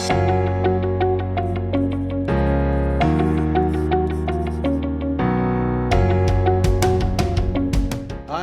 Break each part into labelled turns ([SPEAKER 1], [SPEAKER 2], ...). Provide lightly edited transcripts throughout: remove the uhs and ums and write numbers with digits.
[SPEAKER 1] Hi,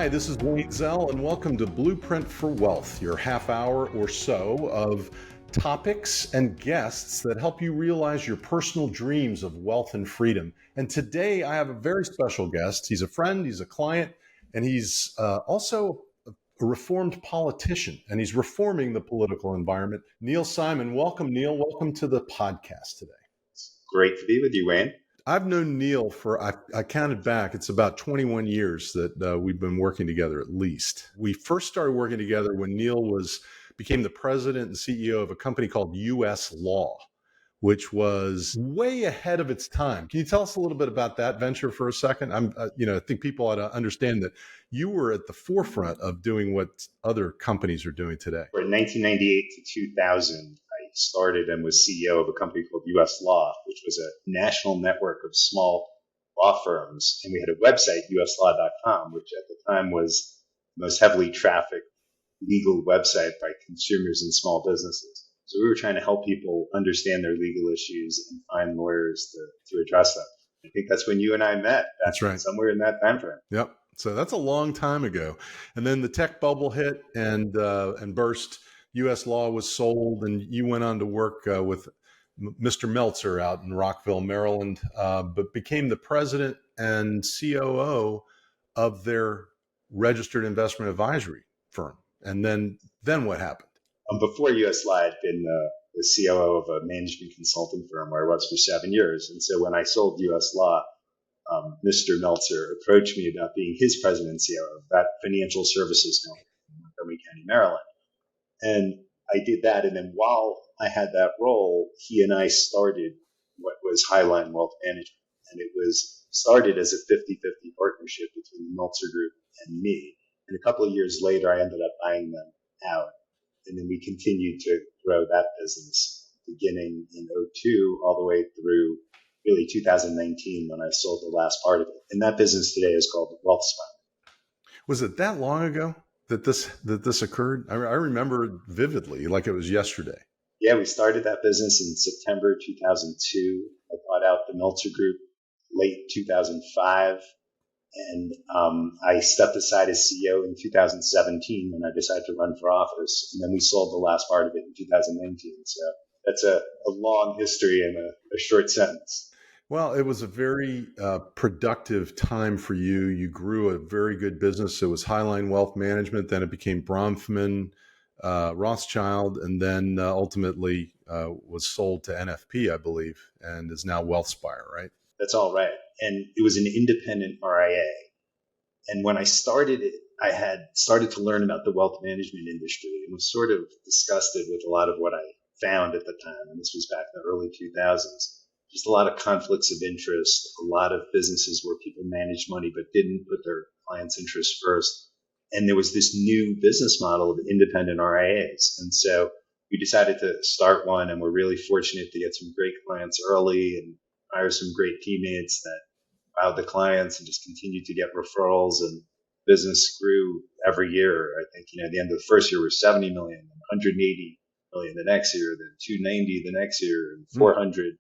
[SPEAKER 1] this is Wayne Zell, and welcome to Blueprint for Wealth, your half hour or so of topics and guests that help you realize your personal dreams of wealth and freedom. And today I have a very special guest. He's a friend, he's a client, and he's also a reformed politician, and he's reforming the political environment. Neal Simon, welcome, Neal. Welcome to the podcast today.
[SPEAKER 2] Great to be with you, Wayne.
[SPEAKER 1] I've known Neal for, I counted back, it's about 21 years that we've been working together at least. We first started working together when Neal became the president and CEO of a company called US Law, which was way ahead of its time. Can you tell us a little bit about that venture for a second? I think people ought to understand that you were at the forefront of doing what other companies are doing today.
[SPEAKER 2] In 1998 to 2000, I started and was CEO of a company called US Law, which was a national network of small law firms. And we had a website, uslaw.com, which at the time was the most heavily trafficked legal website by consumers and small businesses. So we were trying to help people understand their legal issues and find lawyers to address them. I think that's when you and I met.
[SPEAKER 1] That's right.
[SPEAKER 2] Somewhere in that time frame.
[SPEAKER 1] Yep. So that's a long time ago. And then the tech bubble hit and burst. U.S. Law was sold, and you went on to work with Mr. Meltzer out in Rockville, Maryland, but became the president and COO of their registered investment advisory firm. And then what happened?
[SPEAKER 2] Before US Law, I'd been the COO of a management consulting firm where I was for 7 years. And so when I sold US Law, Mr. Meltzer approached me about being his president and COO of that financial services company in Montgomery County, Maryland. And I did that. And then while I had that role, he and I started what was Highline Wealth Management. And it was started as a 50-50 partnership between the Meltzer Group and me. And a couple of years later, I ended up buying them out. And then we continued to grow that business beginning in 2002 all the way through really 2019 when I sold the last part of it. And that business today is called WealthSpire.
[SPEAKER 1] Was it that long ago that this occurred? I remember vividly, like it was yesterday.
[SPEAKER 2] Yeah, we started that business in September 2002. I bought out the Meltzer Group late 2005. And I stepped aside as CEO in 2017 when I decided to run for office. And then we sold the last part of it in 2019. So that's a long history in a short sentence.
[SPEAKER 1] Well, it was a very productive time for you. You grew a very good business. It was Highline Wealth Management. Then it became Bronfman, Rothschild, and then ultimately was sold to NFP, I believe, and is now WealthSpire, right?
[SPEAKER 2] That's all right. And it was an independent RIA. And when I started it, I had started to learn about the wealth management industry and was sort of disgusted with a lot of what I found at the time. And this was back in the early 2000s. Just a lot of conflicts of interest, a lot of businesses where people managed money but didn't put their clients' interests first. And there was this new business model of independent RIAs. And so we decided to start one, and we're really fortunate to get some great clients early and hire some great teammates that filed the clients and just continued to get referrals, and business grew every year. I think, at the end of the first year, we're 70 million, 180 million the next year, then 290 the next year, and 400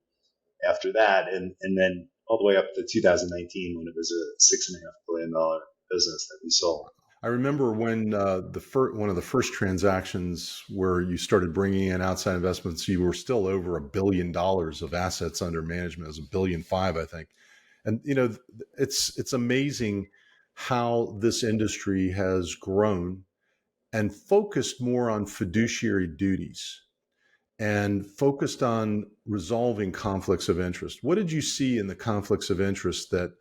[SPEAKER 2] after that. And then all the way up to 2019 when it was a $6.5 billion business that we sold.
[SPEAKER 1] I remember when one of the first transactions where you started bringing in outside investments, you were still over $1 billion of assets under management. It was $1.5 billion, I think. And, it's amazing how this industry has grown and focused more on fiduciary duties and focused on resolving conflicts of interest. What did you see in the conflicts of interest that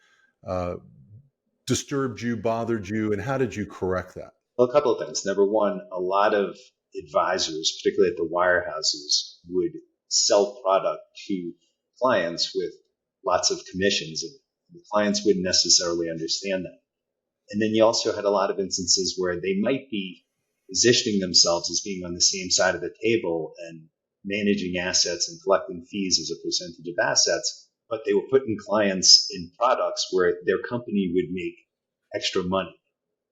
[SPEAKER 1] disturbed you, bothered you, and how did you correct that?
[SPEAKER 2] Well, a couple of things. Number one, a lot of advisors, particularly at the wirehouses, would sell product to clients with lots of commissions, and the clients wouldn't necessarily understand that. And then you also had a lot of instances where they might be positioning themselves as being on the same side of the table and managing assets and collecting fees as a percentage of assets, but they were putting clients in products where their company would make extra money.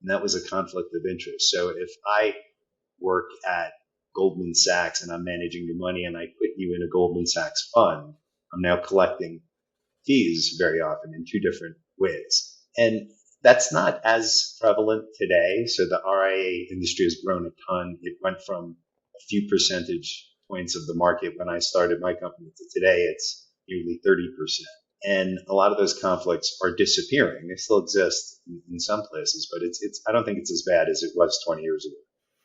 [SPEAKER 2] And that was a conflict of interest. So if I work at Goldman Sachs and I'm managing your money and I put you in a Goldman Sachs fund, I'm now collecting fees very often in two different ways. And that's not as prevalent today. So the RIA industry has grown a ton. It went from a few percentage points of the market when I started my company to today, it's nearly 30%. And a lot of those conflicts are disappearing. They still exist in some places, but I don't think it's as bad as it was 20 years ago.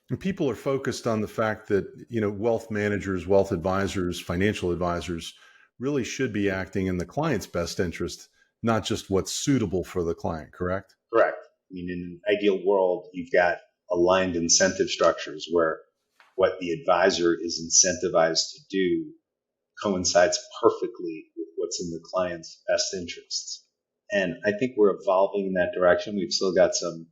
[SPEAKER 1] And people are focused on the fact that, wealth managers, wealth advisors, financial advisors really should be acting in the client's best interest, not just what's suitable for the client, correct?
[SPEAKER 2] Correct. I mean, in an ideal world, you've got aligned incentive structures where what the advisor is incentivized to do coincides perfectly with what's in the client's best interests. And I think we're evolving in that direction. We've still got some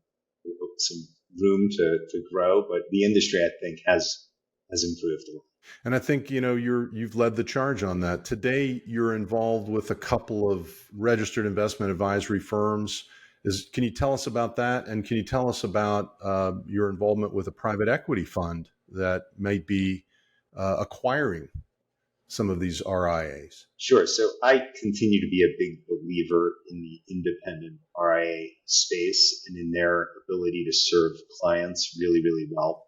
[SPEAKER 2] room to grow, but the industry, I think, has improved a lot.
[SPEAKER 1] And I think, you've led the charge on that. Today, you're involved with a couple of registered investment advisory firms. Can you tell us about that? And can you tell us about your involvement with a private equity fund that may be acquiring some of these RIAs?
[SPEAKER 2] Sure. So I continue to be a big believer in the independent RIA space and in their ability to serve clients really, really well.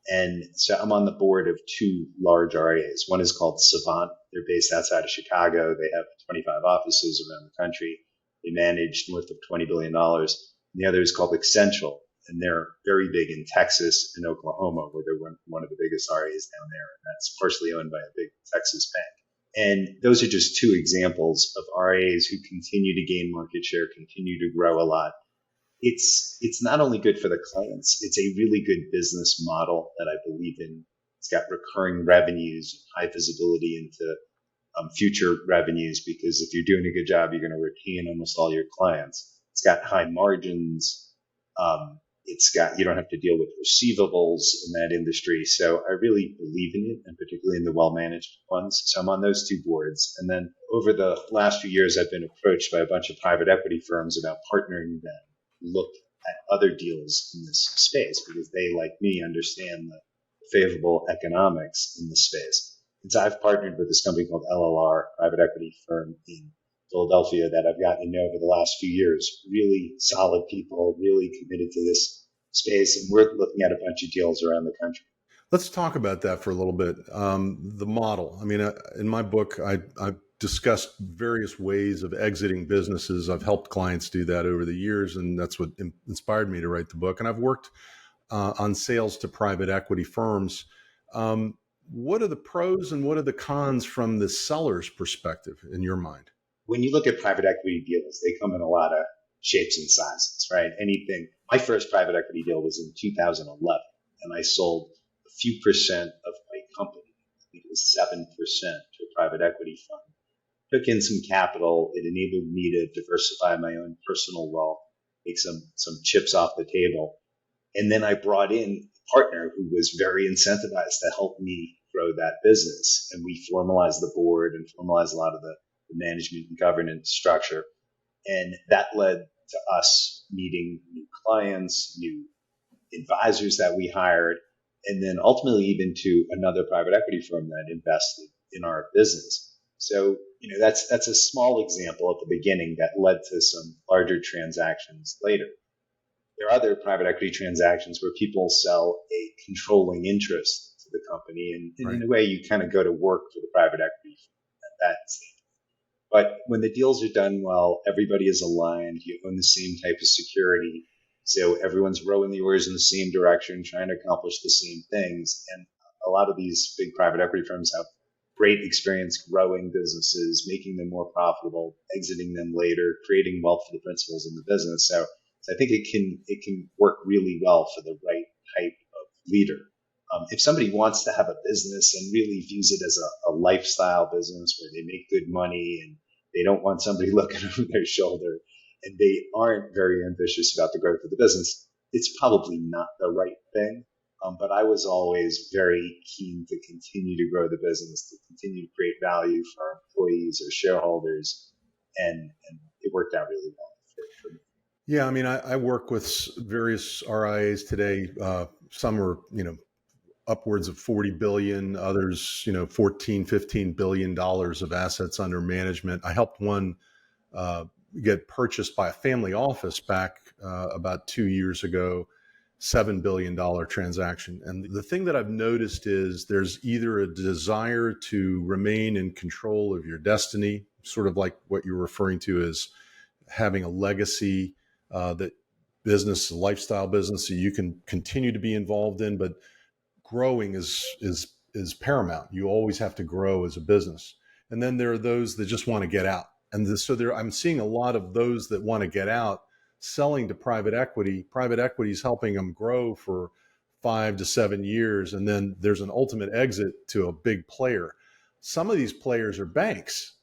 [SPEAKER 2] And so I'm on the board of two large RIAs. One is called Savant. They're based outside of Chicago. They have 25 offices around the country. They manage north of $20 billion. And the other is called Essential. And they're very big in Texas and Oklahoma, where they're one of the biggest RIAs down there. And that's partially owned by a big Texas bank. And those are just two examples of RIAs who continue to gain market share, continue to grow a lot. It's not only good for the clients, it's a really good business model that I believe in. It's got recurring revenues, high visibility into future revenues, because if you're doing a good job, you're going to retain almost all your clients. It's got high margins. You don't have to deal with receivables in that industry. So I really believe in it, and particularly in the well-managed funds. So I'm on those two boards. And then over the last few years, I've been approached by a bunch of private equity firms about partnering them, look at other deals in this space, because they, like me, understand the favorable economics in the space. And so I've partnered with this company called LLR, private equity firm in Philadelphia, that I've gotten to know over the last few years. Really solid people, really committed to this space, and we're looking at a bunch of deals around the country.
[SPEAKER 1] Let's talk about that for a little bit. The model. I mean, in my book, I discussed various ways of exiting businesses. I've helped clients do that over the years, and that's what inspired me to write the book. And I've worked on sales to private equity firms. What are the pros and what are the cons from the seller's perspective in your mind?
[SPEAKER 2] When you look at private equity deals, they come in a lot of shapes and sizes, right? Anything. My first private equity deal was in 2011, and I sold a few percent of my company. I think it was 7% to a private equity fund. Took in some capital. It enabled me to diversify my own personal wealth, make some chips off the table. And then I brought in a partner who was very incentivized to help me grow that business. And we formalized the board and formalized a lot of the management and governance structure. And that led to us meeting new clients, new advisors that we hired, and then ultimately even to another private equity firm that invested in our business. So, that's a small example at the beginning that led to some larger transactions later. There are other private equity transactions where people sell a controlling interest to the company, and in a way you kind of go to work for the private equity at that stage. But when the deals are done well, everybody is aligned. You own the same type of security. So everyone's rowing the oars in the same direction, trying to accomplish the same things. And a lot of these big private equity firms have great experience growing businesses, making them more profitable, exiting them later, creating wealth for the principals in the business. So I think it can work really well for the right type of leader. If somebody wants to have a business and really views it as a lifestyle business where they make good money and they don't want somebody looking over their shoulder and they aren't very ambitious about the growth of the business, it's probably not the right thing. But I was always very keen to continue to grow the business, to continue to create value for our employees or shareholders. And it worked out really well for me.
[SPEAKER 1] Yeah, I mean, I work with various RIAs today. Some are, upwards of 40 billion, others, 14, $15 billion of assets under management. I helped one uh, get purchased by a family office back about 2 years ago, $7 billion transaction. And the thing that I've noticed is there's either a desire to remain in control of your destiny, sort of like what you're referring to as having a legacy that business, lifestyle business that you can continue to be involved in, but growing is paramount. You always have to grow as a business. And then there are those that just want to get out. And so I'm seeing a lot of those that want to get out selling to private equity. Private equity is helping them grow for 5 to 7 years. And then there's an ultimate exit to a big player. Some of these players are banks,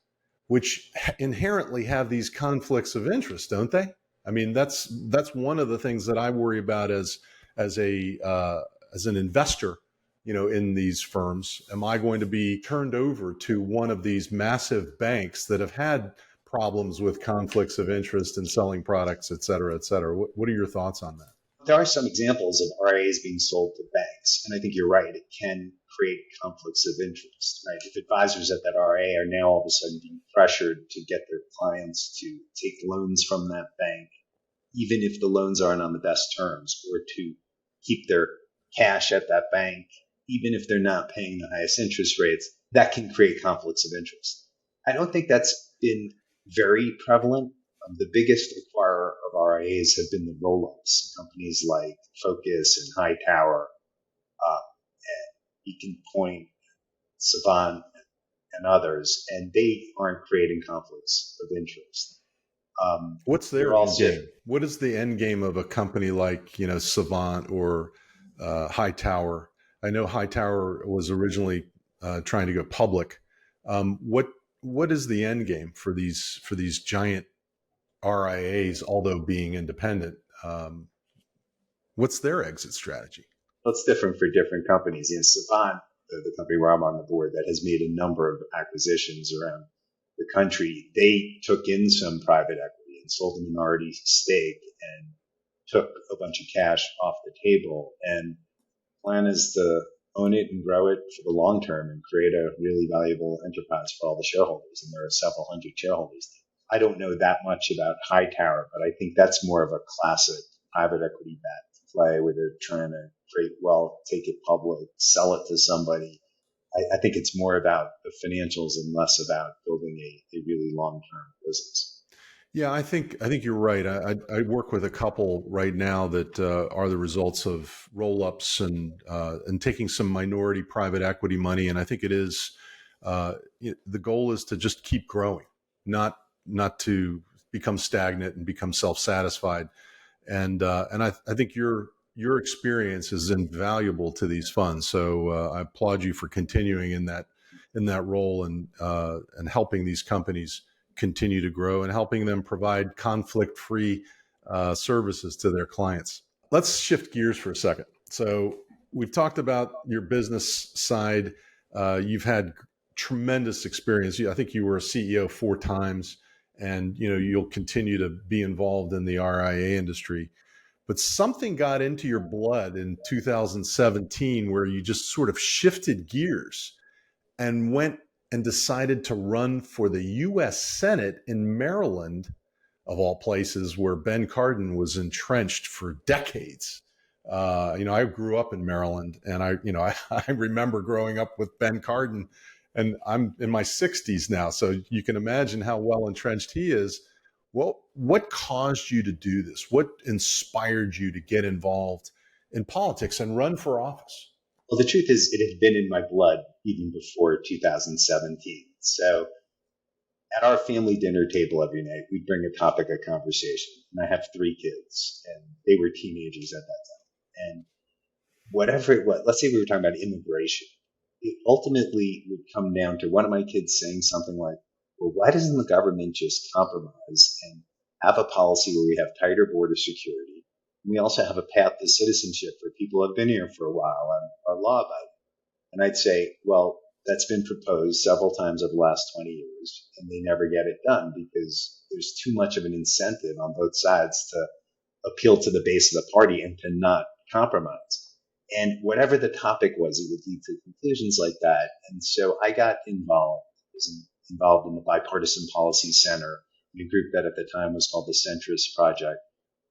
[SPEAKER 1] which inherently have these conflicts of interest, don't they? I mean, that's one of the things that I worry about as a as an investor, in these firms. Am I going to be turned over to one of these massive banks that have had problems with conflicts of interest in selling products, et cetera, et cetera? What are your thoughts on that?
[SPEAKER 2] There are some examples of RIAs being sold to banks, and I think you're right. It can create conflicts of interest, right? If advisors at that RIA are now all of a sudden being pressured to get their clients to take loans from that bank, even if the loans aren't on the best terms, or to keep their cash at that bank, even if they're not paying the highest interest rates, that can create conflicts of interest. I don't think that's been very prevalent. The biggest acquirer of RIAs have been the roll-ups, companies like Focus and Hightower, and Beacon Point, Savant, and others, and they aren't creating conflicts of interest.
[SPEAKER 1] What's their end game? What is the end game of a company like Savant or Hightower? I know Hightower was originally trying to go public. What is the end game for these giant RIAs, although being independent? What's their exit strategy?
[SPEAKER 2] Well, it's different for different companies. Savant, the company where I'm on the board, that has made a number of acquisitions around the country, they took in some private equity and sold a minority stake and took a bunch of cash off the table. And the plan is to own it and grow it for the long term and create a really valuable enterprise for all the shareholders. And there are several hundred shareholders. I don't know that much about Hightower, but I think that's more of a classic private equity bet play where they're trying to create wealth, take it public, sell it to somebody. I think it's more about the financials and less about building a really long-term business.
[SPEAKER 1] Yeah, I think you're right. I work with a couple right now that are the results of roll-ups and taking some minority private equity money, and I think it is the goal is to just keep growing, not to become stagnant and become self-satisfied. And I think your experience is invaluable to these funds. So I applaud you for continuing in that role and helping these companies continue to grow and helping them provide conflict-free services to their clients. Let's shift gears for a second. So we've talked about your business side. You've had tremendous experience. I think you were a CEO 4 times, and you'll continue to be involved in the RIA industry. But something got into your blood in 2017 where you just sort of shifted gears and went and decided to run for the U.S. Senate in Maryland, of all places, where Ben Cardin was entrenched for decades. I grew up in Maryland, and I remember growing up with Ben Cardin, and I'm in my 60s now, so you can imagine how well entrenched he is. Well, what caused you to do this? What inspired you to get involved in politics and run for office?
[SPEAKER 2] Well, the truth is, it had been in my blood even before 2017. So at our family dinner table every night, we'd bring a topic of conversation. And I have 3 kids, and they were teenagers at that time. And whatever it was, let's say we were talking about immigration, it ultimately would come down to one of my kids saying something like, well, why doesn't the government just compromise and have a policy where we have tighter border security? And we also have a path to citizenship for people who have been here for a while and are law-abiding. And I'd say, well, that's been proposed several times over the last 20 years, and they never get it done because there's too much of an incentive on both sides to appeal to the base of the party and to not compromise. And whatever the topic was, it would lead to conclusions like that. And so I got involved, was involved in the Bipartisan Policy Center, in a group that at the time was called the Centrist Project,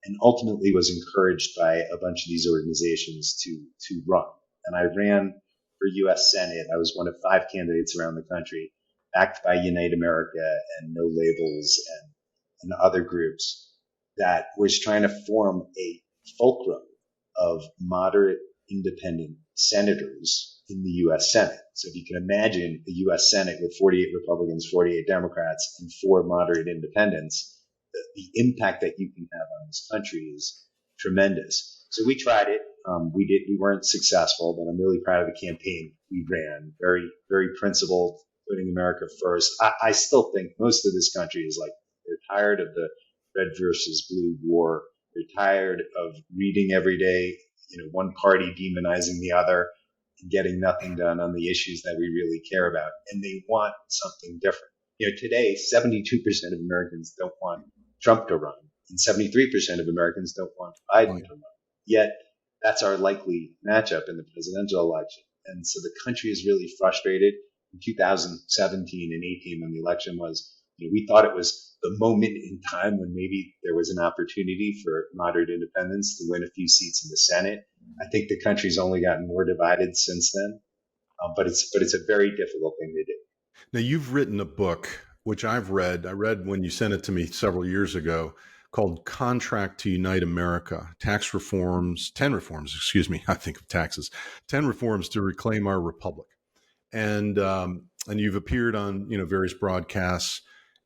[SPEAKER 2] and ultimately was encouraged by a bunch of these organizations to run. And I ran for U.S. Senate. I was one of 5 candidates around the country, backed by Unite America and No Labels and other groups that was trying to form a fulcrum of moderate independent senators in the U.S. Senate. So if you can imagine the U.S. Senate with 48 Republicans, 48 Democrats, and 4 moderate independents, the impact that you can have on this country is tremendous. So we tried it. We weren't successful, but I'm really proud of the campaign we ran. Very, very principled, putting America first. I still think most of this country is like, they're tired of the red versus blue war. They're tired of reading every day, one party demonizing the other and getting nothing done on the issues that we really care about. And they want something different. Today, 72% of Americans don't want Trump to run, and 73% of Americans don't want Biden to run. Yet, that's our likely matchup in the presidential election. And so the country is really frustrated. In 2017 and 18, when the election was, we thought it was the moment in time when maybe there was an opportunity for moderate independents to win a few seats in the Senate. I think the country's only gotten more divided since then, but it's a very difficult thing to do.
[SPEAKER 1] Now, you've written a book, which I've read. I read when you sent it to me several years ago, called Contract to Unite America, 10 reforms, excuse me, I think of taxes, 10 reforms to reclaim our republic. And you've appeared on, various broadcasts,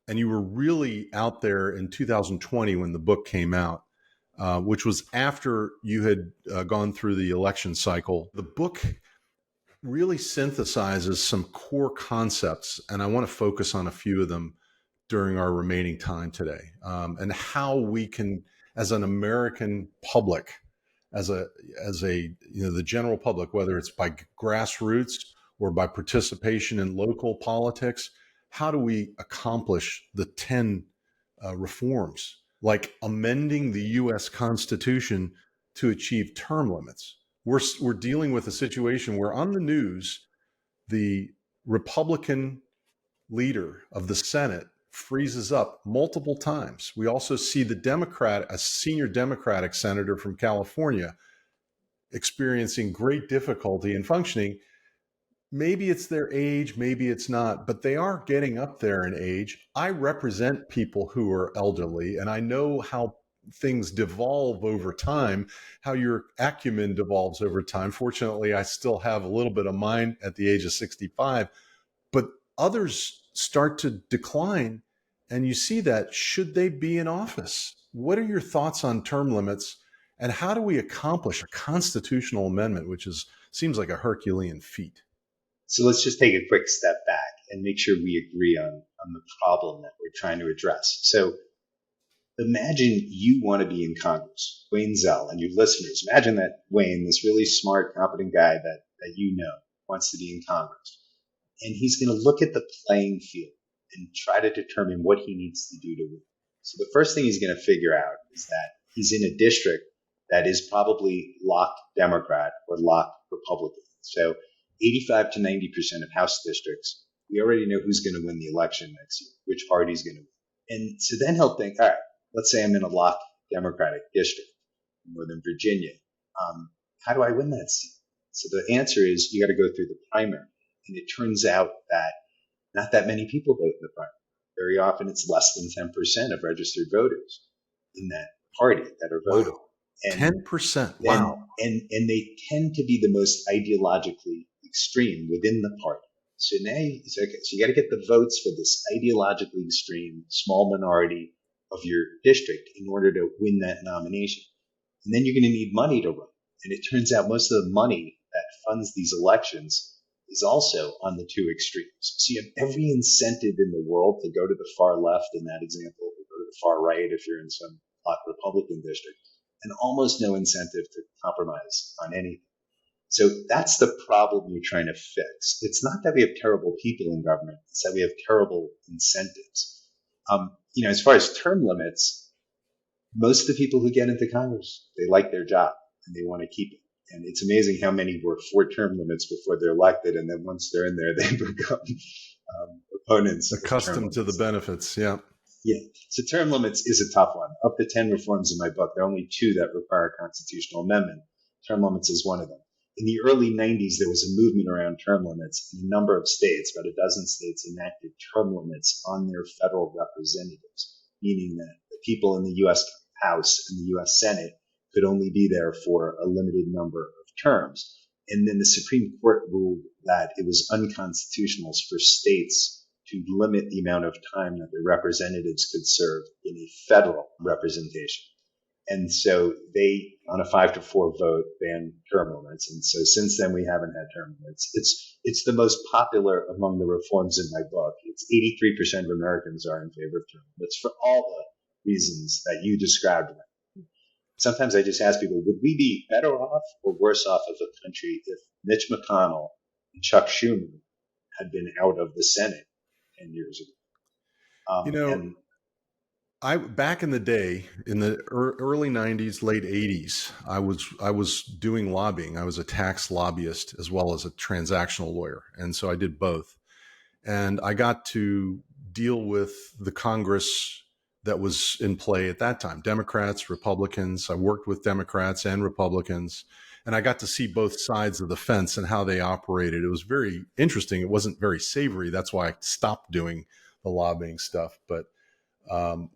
[SPEAKER 1] and you were really out there in 2020 when the book came out, which was after you had gone through the election cycle. The book really synthesizes some core concepts, and I want to focus on a few of them during our remaining time today, and how we can, as an American public, as the general public, whether it's by grassroots or by participation in local politics, how do we accomplish the 10 reforms, like amending the U.S. Constitution to achieve term limits? We're dealing with a situation where on the news, the Republican leader of the Senate freezes up multiple times. We also see a senior Democratic senator from California experiencing great difficulty in functioning. Maybe it's their age, maybe it's not, but they are getting up there in age. I represent people who are elderly, and I know how things devolve over time, how your acumen devolves over time. Fortunately, I still have a little bit of mine at the age of 65, but others start to decline, and you see that. Should they be in office? What are your thoughts on term limits, and how do we accomplish a constitutional amendment, which seems like a Herculean feat?
[SPEAKER 2] So let's just take a quick step back and make sure we agree on the problem that we're trying to address. So imagine you want to be in Congress, Wayne Zell, and your listeners. Imagine that Wayne, this really smart, competent guy that wants to be in Congress. And he's going to look at the playing field and try to determine what he needs to do to win. So the first thing he's going to figure out is that he's in a district that is probably locked Democrat or locked Republican. So 85 to 90% of House districts, we already know who's going to win the election next year, which party's going to win. And so then he'll think, all right, let's say I'm in a locked Democratic district in Northern Virginia. How do I win that seat? So the answer is you got to go through the primary. And it turns out that not that many people vote in the primary. Very often it's less than 10% of registered voters in that party that are voting.
[SPEAKER 1] Wow. 10%. Wow.
[SPEAKER 2] And they tend to be the most ideologically extreme within the party. So now so you got to get the votes for this ideologically extreme small minority of your district in order to win that nomination. And then you're going to need money to run. And it turns out most of the money that funds these elections is also on the two extremes. So you have every incentive in the world to go to the far left in that example, or go to the far right if you're in some hot Republican district, and almost no incentive to compromise on anything. So that's the problem you're trying to fix. It's not that we have terrible people in government, it's that we have terrible incentives. As far as term limits, most of the people who get into Congress, they like their job and they want to keep it. And it's amazing how many were for term limits before they're elected, and then once they're in there, they become opponents of term
[SPEAKER 1] Accustomed to the
[SPEAKER 2] limits.
[SPEAKER 1] benefits. Yeah.
[SPEAKER 2] Yeah. So term limits is a tough one. Of the 10 reforms in my book, there are only 2 that require a constitutional amendment. Term limits is one of them. In the early 90s, there was a movement around term limits, and a number of states, about a dozen states, enacted term limits on their federal representatives, meaning that the people in the U.S. House and the U.S. Senate could only be there for a limited number of terms. And then the Supreme Court ruled that it was unconstitutional for states to limit the amount of time that their representatives could serve in a federal representation. And so they, on a 5-4 vote, banned term limits. And so since then, we haven't had term limits. It's the most popular among the reforms in my book. It's 83% of Americans are in favor of term limits for all the reasons that you described. Sometimes I just ask people, would we be better off or worse off as a country if Mitch McConnell and Chuck Schumer had been out of the Senate 10 years ago? And
[SPEAKER 1] Back in the day, in the early '90s, late '80s, I was doing lobbying. I was a tax lobbyist as well as a transactional lawyer, and so I did both. And I got to deal with the Congress that was in play at that time: Democrats, Republicans. I worked with Democrats and Republicans, and I got to see both sides of the fence and how they operated. It was very interesting. It wasn't very savory. That's why I stopped doing the lobbying stuff, but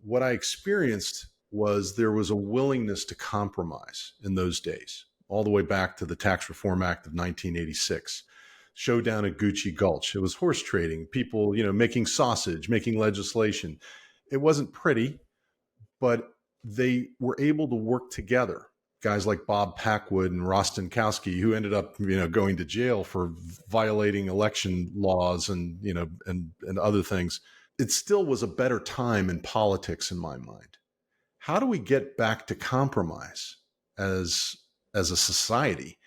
[SPEAKER 1] what I experienced was there was a willingness to compromise in those days, all the way back to the Tax Reform Act of 1986. Showdown at Gucci Gulch. It was horse trading, people, making sausage, making legislation. It wasn't pretty, but they were able to work together. Guys like Bob Packwood and Rostenkowski, who ended up, going to jail for violating election laws and, and other things. It still was a better time in politics in my mind. How do we get back to compromise as a society,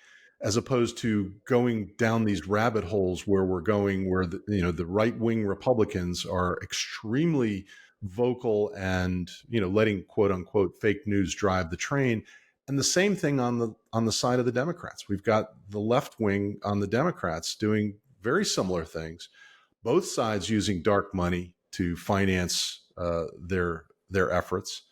[SPEAKER 1] as opposed to going down these rabbit holes where we're going, where the right wing Republicans are extremely vocal and letting quote unquote fake news drive the train, and the same thing on the side of the Democrats. We've got the left wing on the Democrats doing very similar things, both sides using dark money to finance their efforts.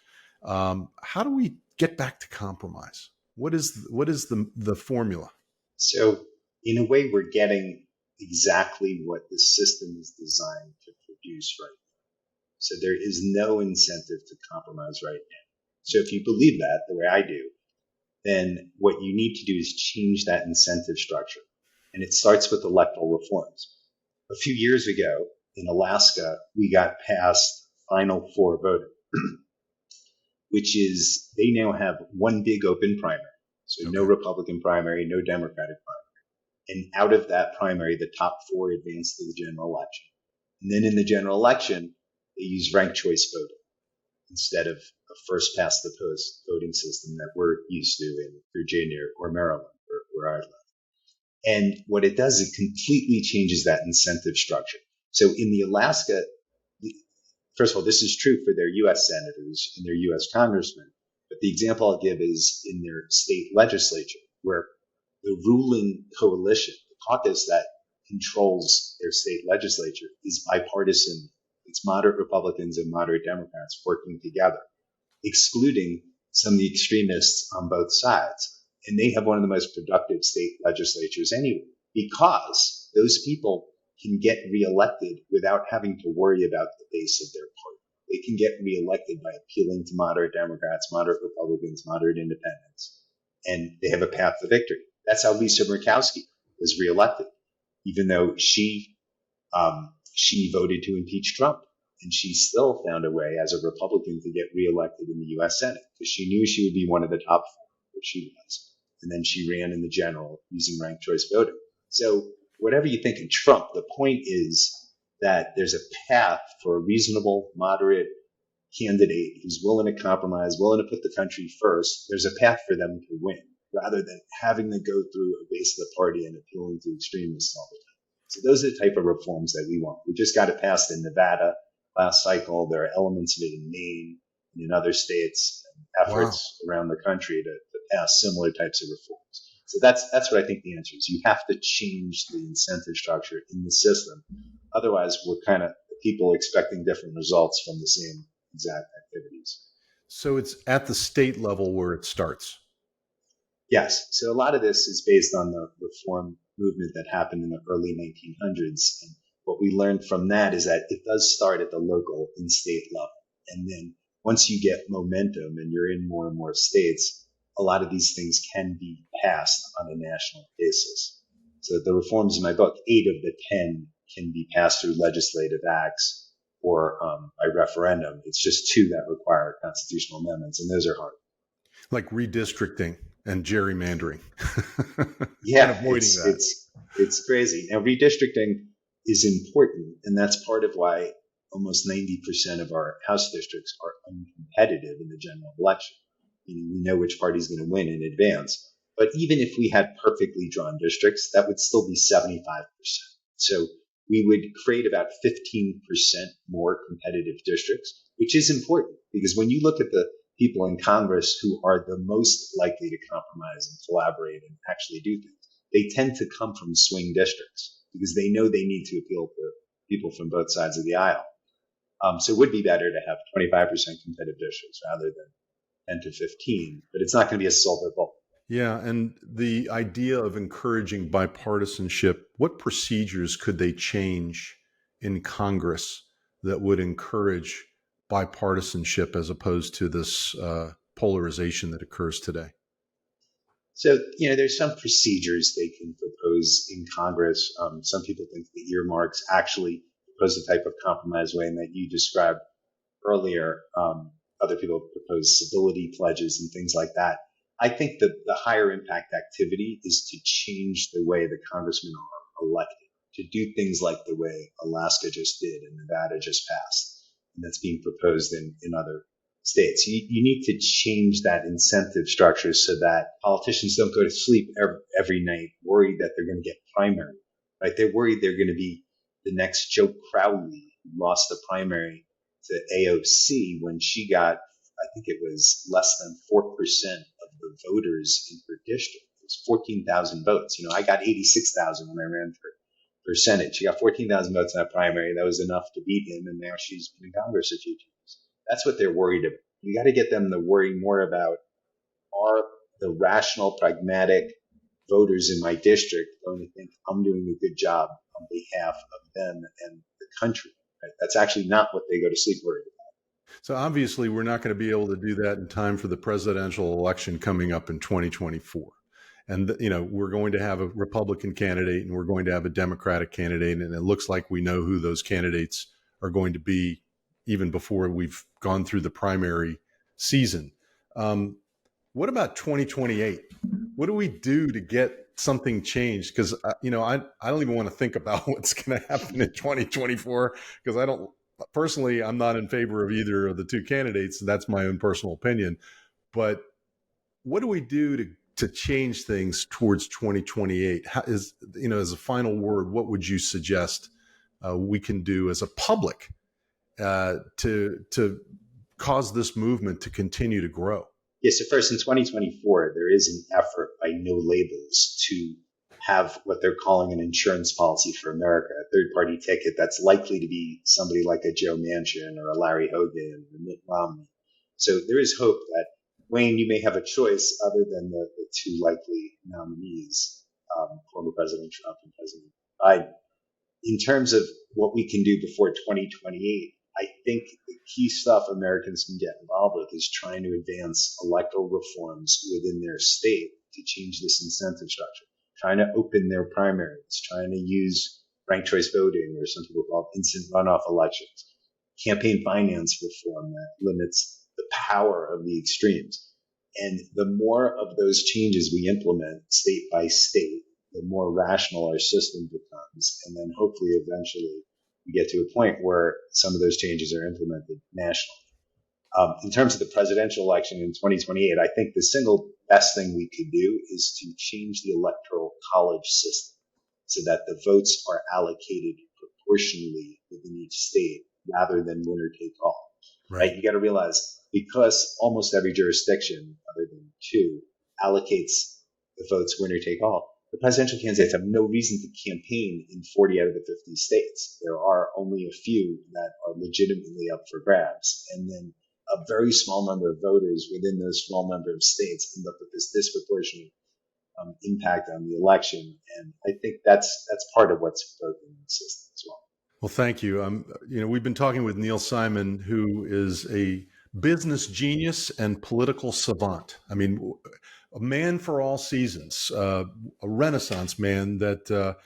[SPEAKER 1] How do we get back to compromise? What is the formula?
[SPEAKER 2] So in a way, we're getting exactly what the system is designed to produce right now. So there is no incentive to compromise right now. So if you believe that the way I do, then what you need to do is change that incentive structure. And it starts with electoral reforms. A few years ago in Alaska, we got past Final Four voting, which is they now have one big open primary. So no Republican primary, no Democratic primary. And out of that primary, the top 4 advance to the general election. And then in the general election, they use ranked choice voting instead of a first past the post voting system that we're used to in Virginia or Maryland, where I live. And what it does, it completely changes that incentive structure. So in the Alaska, first of all, this is true for their U.S. senators and their U.S. congressmen. But the example I'll give is in their state legislature, where the ruling coalition, the caucus that controls their state legislature, is bipartisan. It's moderate Republicans and moderate Democrats working together, excluding some of the extremists on both sides. And they have one of the most productive state legislatures anyway, because those people can get reelected without having to worry about the base of their party. They can get reelected by appealing to moderate Democrats, moderate Republicans, moderate independents, and they have a path to victory. That's how Lisa Murkowski was reelected, even though she voted to impeach Trump. And she still found a way as a Republican to get reelected in the U.S. Senate because she knew she would be one of the top 4, which she was. And then she ran in the general using ranked choice voting. So whatever you think of Trump, the point is that there's a path for a reasonable, moderate candidate who's willing to compromise, willing to put the country first. There's a path for them to win rather than having to go through a base of the party and appealing to extremists all the time. So those are the type of reforms that we want. We just got it passed in Nevada last cycle. There are elements of it in Maine and in other states, and efforts around the country to pass similar types of reforms. So that's what I think the answer is. You have to change the incentive structure in the system. Otherwise, we're kind of people expecting different results from the same exact activities.
[SPEAKER 1] So it's at the state level where it starts.
[SPEAKER 2] Yes. So a lot of this is based on the reform movement that happened in the early 1900s. And what we learned from that is that it does start at the local and state level. And then once you get momentum and you're in more and more states, a lot of these things can be passed on a national basis. So the reforms in my book, 8 of the 10 can be passed through legislative acts or by referendum. It's just 2 that require constitutional amendments, and those are hard.
[SPEAKER 1] Like redistricting and gerrymandering and
[SPEAKER 2] Yeah,
[SPEAKER 1] avoiding that.
[SPEAKER 2] it's crazy. Now redistricting is important, and that's part of why almost 90% of our House districts are uncompetitive in the general election. Meaning we know which party is going to win in advance. But even if we had perfectly drawn districts, that would still be 75%. So we would create about 15% more competitive districts, which is important because when you look at the people in Congress who are the most likely to compromise and collaborate and actually do things, they tend to come from swing districts because they know they need to appeal to people from both sides of the aisle. So it would be better to have 25% competitive districts rather than 10 to 15, but it's not going to be a silver bullet.
[SPEAKER 1] Yeah, and the idea of encouraging bipartisanship, what procedures could they change in Congress that would encourage bipartisanship as opposed to this polarization that occurs today?
[SPEAKER 2] So, there's some procedures they can propose in Congress. Some people think the earmarks actually propose the type of compromise way that you described earlier. Other people propose civility pledges and things like that. I think that the higher impact activity is to change the way the congressmen are elected, to do things like the way Alaska just did and Nevada just passed, and that's being proposed in other states. You need to change that incentive structure so that politicians don't go to sleep every night worried that they're going to get primary, right? They're worried they're going to be the next Joe Crowley who lost the primary to AOC when she got, I think it was less than 4% of the voters in her district. It was 14,000 votes. I got 86,000 when I ran for Senate. She got 14,000 votes in that primary. That was enough to beat him, and now she's been in Congress a few times. That's what they're worried about. You got to get them to worry more about, are the rational, pragmatic voters in my district going to think I'm doing a good job on behalf of them and the country? Right? That's actually not what they go to sleep worried about.
[SPEAKER 1] So obviously, we're not going to be able to do that in time for the presidential election coming up in 2024. And, we're going to have a Republican candidate and we're going to have a Democratic candidate. And it looks like we know who those candidates are going to be even before we've gone through the primary season. What about 2028? What do we do to get something changed? Because, I don't even want to think about what's going to happen in 2024 because I'm not in favor of either of the two candidates. That's my own personal opinion. But what do we do to change things towards 2028? As a final word, what would you suggest we can do as a public to cause this movement to continue to grow?
[SPEAKER 2] Yes. So first, in 2024, there is an effort by No Labels to have what they're calling an insurance policy for America, a third-party ticket that's likely to be somebody like a Joe Manchin or a Larry Hogan or Mitt Romney. So there is hope that, Wayne, you may have a choice other than the 2 likely nominees, former President Trump and President Biden. In terms of what we can do before 2028, I think the key stuff Americans can get involved with is trying to advance electoral reforms within their state to change this incentive structure, trying to open their primaries, trying to use ranked choice voting, or some people call it instant runoff elections, campaign finance reform that limits the power of the extremes. And the more of those changes we implement state by state, the more rational our system becomes. And then hopefully eventually we get to a point where some of those changes are implemented nationally. In terms of the presidential election in 2028, I think the single best thing we could do is to change the electoral college system so that the votes are allocated proportionally within each state rather than winner take all. Right? You got to realize because almost every jurisdiction, other than 2, allocates the vote's winner take all. The presidential candidates have no reason to campaign in 40 out of the 50 states. There are only a few that are legitimately up for grabs. And then a very small number of voters within those small number of states end up with this disproportionate impact on the election. And I think that's part of what's broken in the system as well.
[SPEAKER 1] Well, thank you. We've been talking with Neal Simon, who is a business genius and political savant. I mean, a man for all seasons, a Renaissance man that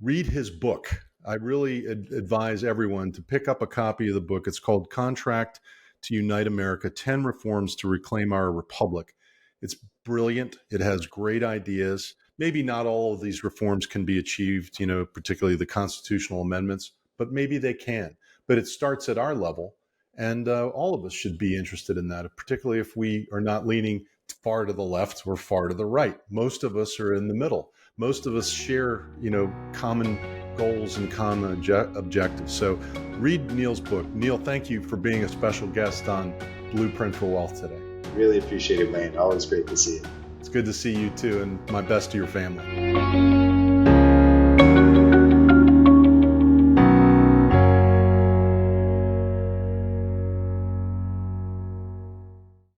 [SPEAKER 1] read his book. I really advise everyone to pick up a copy of the book. It's called Contract to Unite America, 10 Reforms to Reclaim Our Republic. It's brilliant. It has great ideas. Maybe not all of these reforms can be achieved, particularly the constitutional amendments, but maybe they can. But it starts at our level, and all of us should be interested in that, particularly if we are not leaning far to the left or far to the right. Most of us are in the middle. Most of us share, common goals and common objectives. So read Neal's book. Neal, thank you for being a special guest on Blueprint for Wealth today.
[SPEAKER 2] Really appreciate it, Wayne. Always great to see you.
[SPEAKER 1] It's good to see you too, and my best to your family.